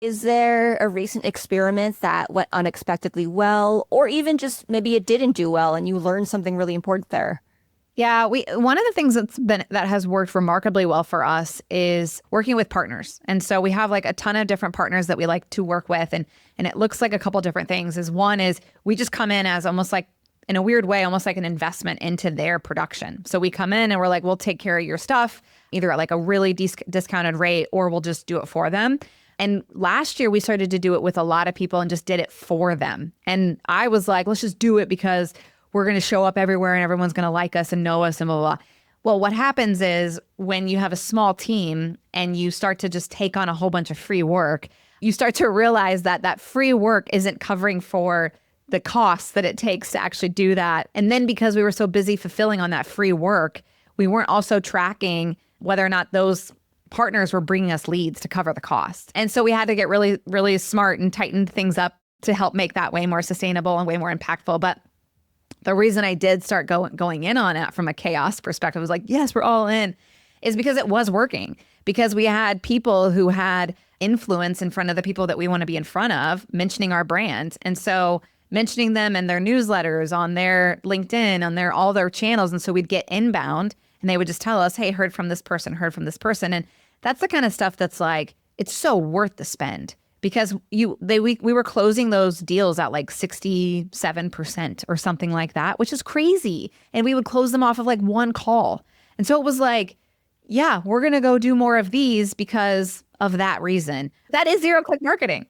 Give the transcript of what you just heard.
Is there a recent experiment that went unexpectedly well, or even just maybe it didn't do well and you learned something really important there? Yeah, we one of the things that has worked remarkably well for us is working with partners. And so we have like a ton of different partners that we like to work with, and it looks like a couple different things. Is one is we just come in as almost like, in a weird way, almost like an investment into their production. So we come in and we're like, we'll take care of your stuff either at like a really discounted rate, or we'll just do it for them. And last year we started to do it with a lot of people and just did it for them. And I was like, let's just do it because we're going to show up everywhere and everyone's going to like us and know us and blah, blah, blah. Well, what happens is when you have a small team and you start to just take on a whole bunch of free work, you start to realize that that free work isn't covering for the costs that it takes to actually do that. And then because we were so busy fulfilling on that free work, we weren't also tracking whether or not those partners were bringing us leads to cover the cost. And so we had to get really, really smart and tighten things up to help make that way more sustainable and way more impactful. But the reason I did start going in on it from a chaos perspective was like, yes, we're all in, is because it was working. Because we had people who had influence in front of the people that we want to be in front of, mentioning our brand. And so mentioning them in their newsletters, on their LinkedIn, on their all their channels. And so we'd get inbound and they would just tell us, hey, heard from this person, heard from this person. And that's the kind of stuff that's like, it's so worth the spend, because we were closing those deals at like 67% or something like that, which is crazy. And we would close them off of like one call. And so it was like, yeah, we're going to go do more of these because of that reason. That is zero click marketing.